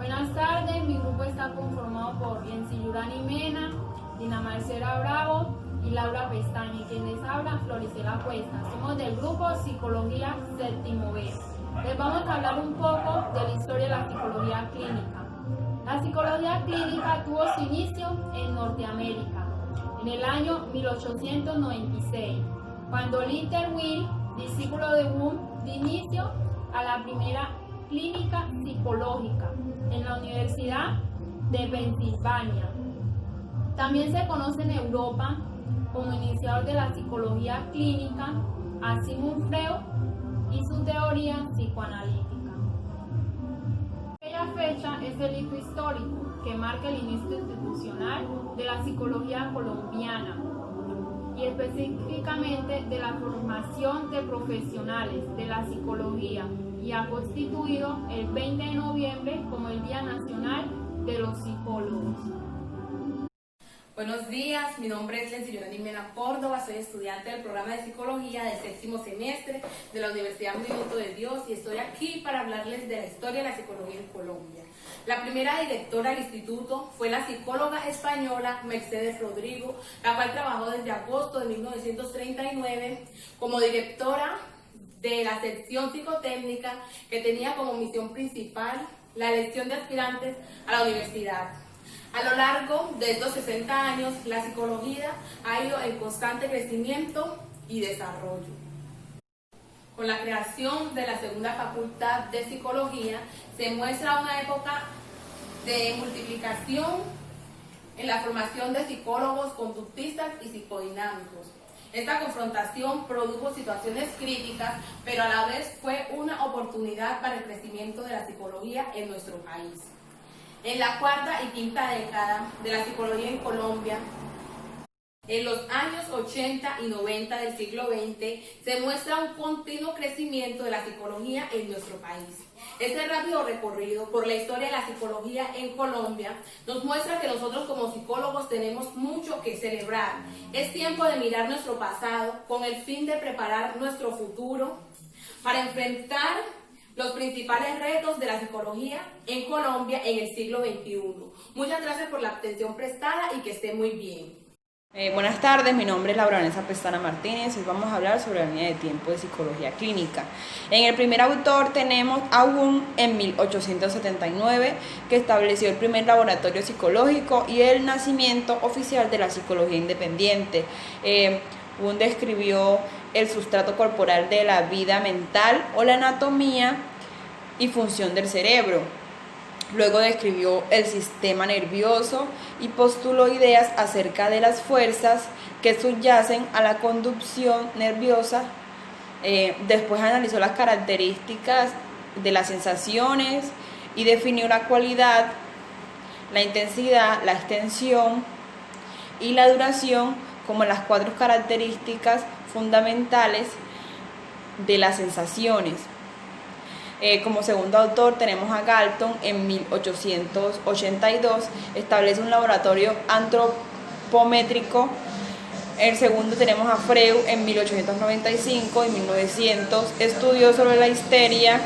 Buenas tardes, mi grupo está conformado por Yensi Yurani Mena, Dina Marcela Bravo y Laura Pestaña, y quienes hablan Floricela Cuesta. Somos del grupo Psicología Séptimo B. Les vamos a hablar un poco de la historia de la psicología clínica. La psicología clínica tuvo su inicio en Norteamérica, en el año 1896, cuando Little, discípulo de Wundt, dio inicio a la primera clínica psicológica en la Universidad de Pensilvania. También se conoce en Europa como iniciador de la psicología clínica a Sigmund Freud y su teoría psicoanalítica. Aquella fecha es el hito histórico que marca el inicio institucional de la psicología colombiana y específicamente de la formación de profesionales de la psicología, y ha constituido el 20 de noviembre como el Día Nacional de los Psicólogos. Buenos días, mi nombre es Yensi Yurani Mena Córdoba, soy estudiante del programa de Psicología del 7º semestre de la Universidad Minuto de Dios y estoy aquí para hablarles de la historia de la psicología en Colombia. La primera directora del instituto fue la psicóloga española Mercedes Rodrigo, la cual trabajó desde agosto de 1939 como directora de la sección psicotécnica, que tenía como misión principal la elección de aspirantes a la universidad. A lo largo de estos 60 años, la psicología ha ido en constante crecimiento y desarrollo. Con la creación de la segunda facultad de psicología, se muestra una época de multiplicación en la formación de psicólogos conductistas y psicodinámicos. Esta confrontación produjo situaciones críticas, pero a la vez fue una oportunidad para el crecimiento de la psicología en nuestro país. En la cuarta y quinta década de la psicología en Colombia, en los años 80 y 90 del siglo XX, se muestra un continuo crecimiento de la psicología en nuestro país. Este rápido recorrido por la historia de la psicología en Colombia nos muestra que nosotros como psicólogos tenemos mucho que celebrar. Es tiempo de mirar nuestro pasado con el fin de preparar nuestro futuro para enfrentar los principales retos de la psicología en Colombia en el siglo XXI. Muchas gracias por la atención prestada y que esté muy bien. Buenas tardes, mi nombre es Laura Vanessa Pestana Martínez. Hoy vamos a hablar sobre la línea de tiempo de psicología clínica. En el primer autor tenemos a Wundt en 1879, que estableció el primer laboratorio psicológico y el nacimiento oficial de la psicología independiente. Wundt describió el sustrato corporal de la vida mental o la anatomía y función del cerebro. Luego describió el sistema nervioso y postuló ideas acerca de las fuerzas que subyacen a la conducción nerviosa. Después analizó las características de las sensaciones y definió la cualidad, la intensidad, la extensión y la duración como las 4 características fundamentales de las sensaciones. Como segundo autor tenemos a Galton en 1882, establece un laboratorio antropométrico. El segundo tenemos a Freud en 1895 y 1900, estudió sobre la histeria.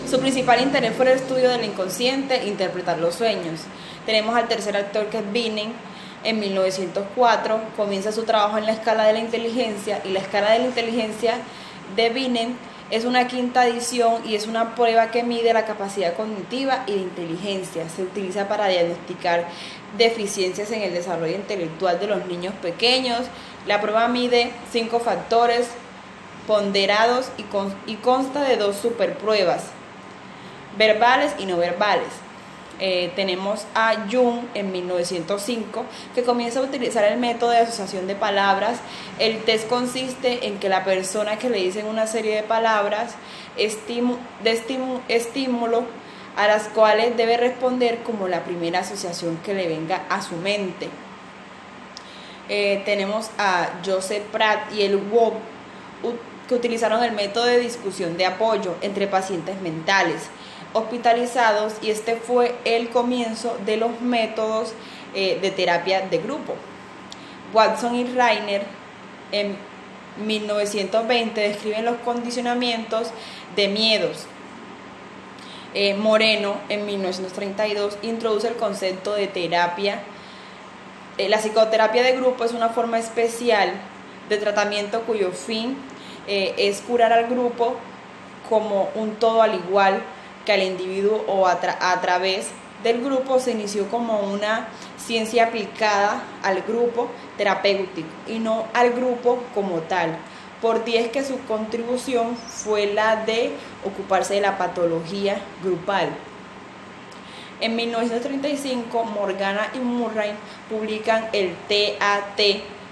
Su principal interés fue el estudio del inconsciente e interpretar los sueños. Tenemos al tercer autor, que es Binet. En 1904 comienza su trabajo en la escala de la inteligencia, y la escala de la inteligencia de Binet es una 5ª edición y es una prueba que mide la capacidad cognitiva y de inteligencia. Se utiliza para diagnosticar deficiencias en el desarrollo intelectual de los niños pequeños. La prueba mide 5 factores ponderados y consta de 2 superpruebas, verbales y no verbales. Tenemos a Jung en 1905, que comienza a utilizar el método de asociación de palabras. El test consiste en que la persona que le dicen una serie de palabras estímulo a las cuales debe responder como la primera asociación que le venga a su mente. Tenemos a Joseph Pratt y el Wob, que utilizaron el método de discusión de apoyo entre pacientes mentales hospitalizados, y este fue el comienzo de los métodos de terapia de grupo. Watson y Reiner en 1920 describen los condicionamientos de miedos. Moreno, en 1932, introduce el concepto de terapia. La psicoterapia de grupo es una forma especial de tratamiento cuyo fin es curar al grupo como un todo, al igual que al individuo, o a través del grupo. Se inició como una ciencia aplicada al grupo terapéutico y no al grupo como tal, por 10 que su contribución fue la de ocuparse de la patología grupal. En 1935, Morgana y Murray publican el TAT.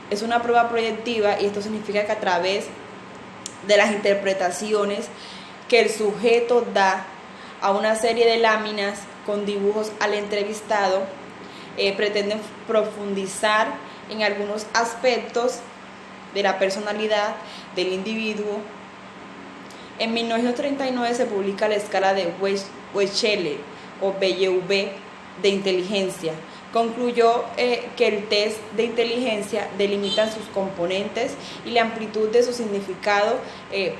Es una prueba proyectiva, y esto significa que a través de las interpretaciones que el sujeto da a una serie de láminas con dibujos al entrevistado, pretenden profundizar en algunos aspectos de la personalidad del individuo. En 1939 se publica la escala de Wechsler o BYV de inteligencia. Concluyó que el test de inteligencia delimita sus componentes y la amplitud de su significado.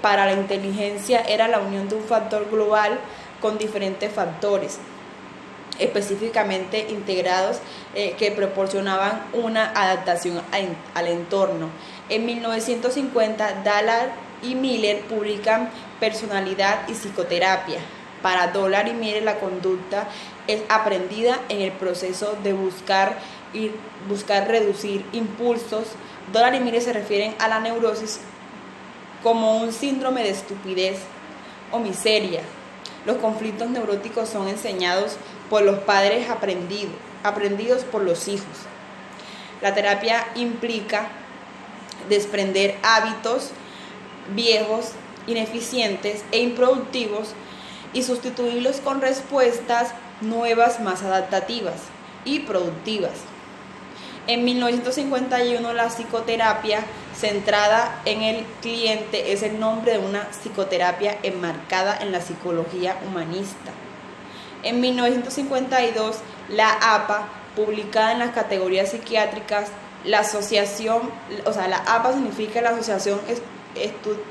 Para la inteligencia era la unión de un factor global con diferentes factores específicamente integrados que proporcionaban una adaptación al entorno. En 1950, Dallar y Miller publican Personalidad y psicoterapia. Para Dallar y Miller, la conducta es aprendida en el proceso de buscar reducir impulsos. Dallar y Miller se refieren a la neurosis como un síndrome de estupidez o miseria. Los conflictos neuróticos son enseñados por los padres, aprendidos por los hijos. La terapia implica desprender hábitos viejos, ineficientes e improductivos y sustituirlos con respuestas nuevas, más adaptativas y productivas. En 1951, la psicoterapia centrada en el cliente es el nombre de una psicoterapia enmarcada en la psicología humanista. En 1952, la APA, publicada en las categorías psiquiátricas, la APA significa la Asociación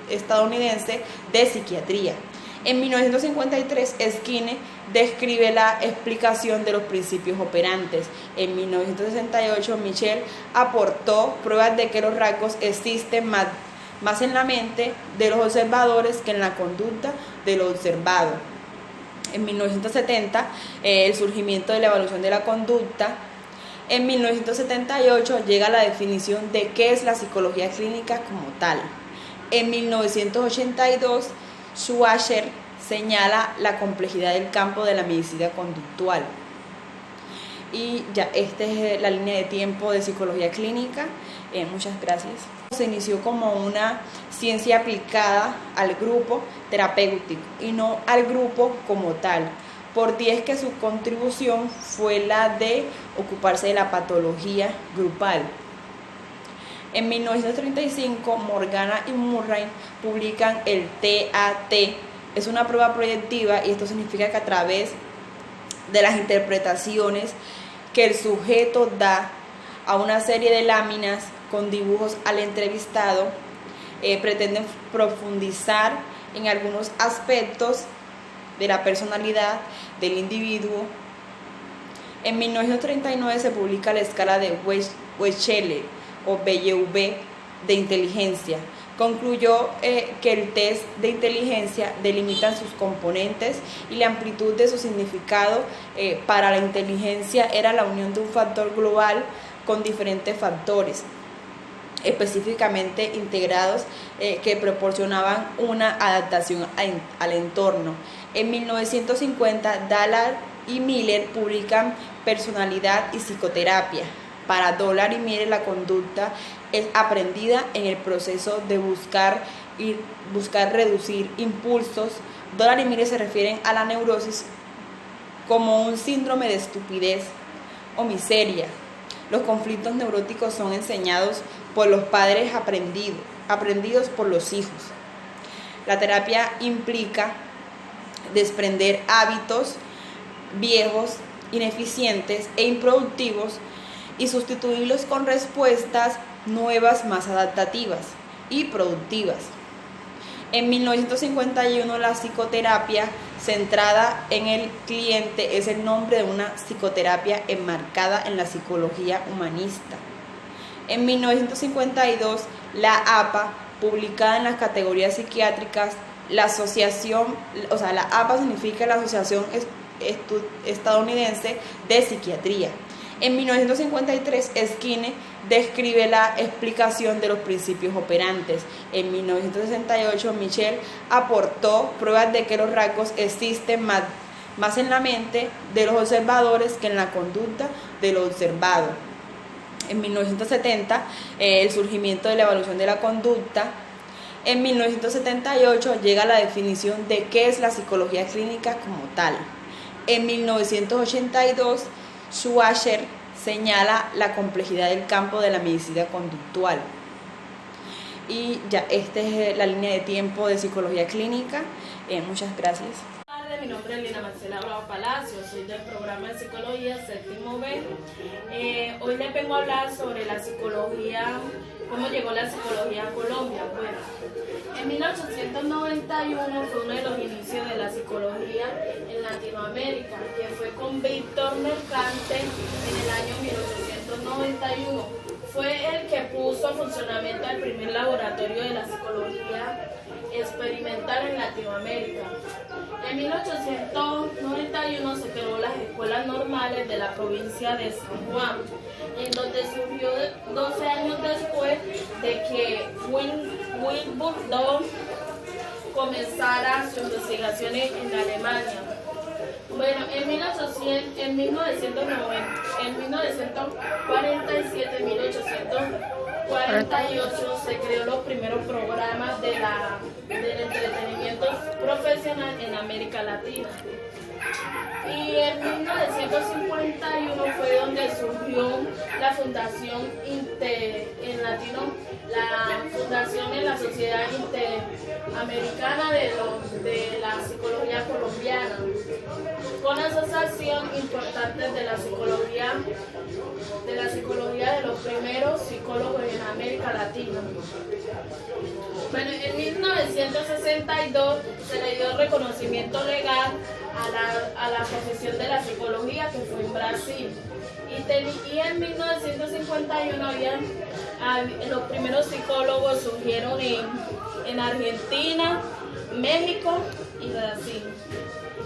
Estadounidense de Psiquiatría. En 1953, Skinner describe la explicación de los principios operantes. En 1968, Michel aportó pruebas de que los rasgos existen más en la mente de los observadores que en la conducta de lo observado. En 1970, el surgimiento de la evaluación de la conducta. En 1978 llega la definición de qué es la psicología clínica como tal. En 1982, Schwager señala la complejidad del campo de la medicina conductual. Y ya, esta es la línea de tiempo de psicología clínica. Muchas gracias. Se inició como una ciencia aplicada al grupo terapéutico y no al grupo como tal, por 10 que su contribución fue la de ocuparse de la patología grupal. En 1935, Morgana y Murray publican el TAT. Es una prueba proyectiva, y esto significa que a través de las interpretaciones que el sujeto da a una serie de láminas con dibujos al entrevistado, pretenden profundizar en algunos aspectos de la personalidad del individuo. En 1939 se publica la escala de Wechsler o BYV de inteligencia. Concluyó que el test de inteligencia delimita sus componentes y la amplitud de su significado. Para la inteligencia era la unión de un factor global con diferentes factores específicamente integrados que proporcionaban una adaptación al entorno. En 1950, Dallar y Miller publican Personalidad y psicoterapia. Para Dallar y Miller, la conducta es aprendida en el proceso de buscar reducir impulsos. Dallar y Miller se refieren a la neurosis como un síndrome de estupidez o miseria. Los conflictos neuróticos son enseñados por los padres, aprendidos por los hijos. La terapia implica desprender hábitos viejos, ineficientes e improductivos y sustituirlos con respuestas nuevas, más adaptativas y productivas. En 1951, la psicoterapia centrada en el cliente es el nombre de una psicoterapia enmarcada en la psicología humanista. En 1952, la APA, publicada en las categorías psiquiátricas, la APA significa la Asociación Estadounidense de Psiquiatría. En 1953, Skinner describe la explicación de los principios operantes. En 1968, Michel aportó pruebas de que los rasgos existen más en la mente de los observadores que en la conducta de lo observado. En 1970, el surgimiento de la evaluación de la conducta. En 1978 llega la definición de qué es la psicología clínica como tal. En 1982, Schwager señala la complejidad del campo de la medicina conductual. Y ya, esta es la línea de tiempo de psicología clínica. Muchas gracias. Buenas tardes, mi nombre es Lina Marcela Bravo Palacio, soy del programa de psicología séptimo B. Hoy les vengo a hablar sobre la psicología, cómo llegó la psicología a Colombia. Bueno, en 1891 fue uno de los inicios de la psicología en Latinoamérica, que fue con Víctor Mercante en el año 1891. Fue el que puso en funcionamiento el primer laboratorio de la psicología experimental en Latinoamérica. En 1891 se creó las escuelas normales de la provincia de San Juan, en donde surgió 12 años después de que Wilbur Down comenzara sus investigaciones en Alemania. Bueno, en 1848 se creó los primeros programas del entretenimiento profesional en América Latina. Y en 1951 fue donde surgió la fundación en la Sociedad Interamericana de la Psicología Colombiana, con asociación importante de la psicología de los primeros psicólogos en América Latina. Bueno, en 1962 se le dio reconocimiento legal a la profesión de la psicología, que fue en Brasil. Y en 1951 los primeros psicólogos surgieron en Argentina, México y Brasil,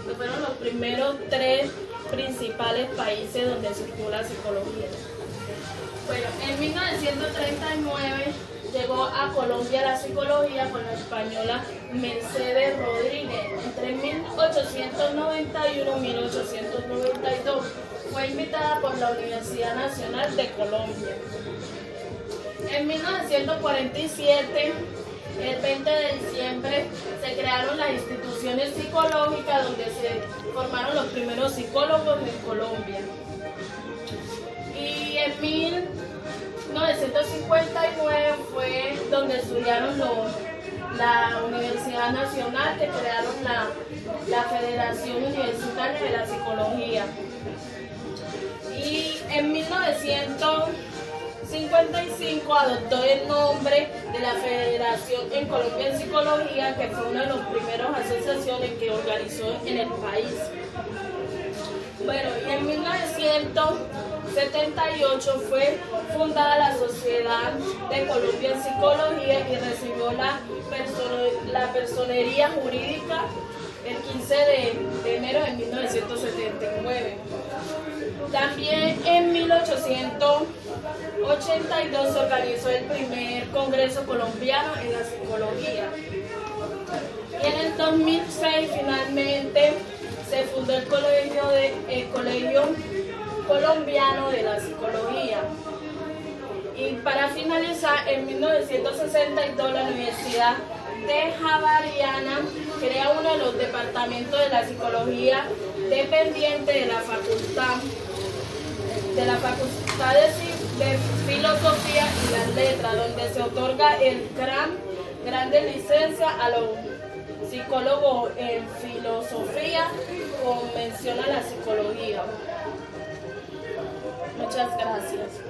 que fueron los primeros 3 principales países donde surgió la psicología. Bueno, en 1939 llegó a Colombia la psicología con la española Mercedes Rodríguez. Entre 1891 y 1892 fue invitada por la Universidad Nacional de Colombia. En 1947, el 20 de diciembre, se crearon las instituciones psicológicas donde se formaron los primeros psicólogos en Colombia. Y en 1959 fue donde estudiaron la Universidad Nacional, que crearon la Federación Universitaria de la Psicología. Y en 1955 adoptó el nombre de la Federación en Colombia en Psicología, que fue una de las primeras asociaciones que organizó en el país. Bueno, y en 1978 fue fundada la Sociedad de Colombia en Psicología y recibió la personería jurídica el 15 de enero de 1979. También en 1882 se organizó el primer Congreso Colombiano en la Psicología. Y en el 2006 finalmente se fundó el Colegio Colombiano de la Psicología. Y para finalizar, en 1962 la Universidad de Javeriana crea uno de los departamentos de la psicología dependiente de la Facultad de Filosofía y las Letras, donde se otorga el grande licencia a los psicólogos en filosofía con mención a la psicología. Muchas gracias.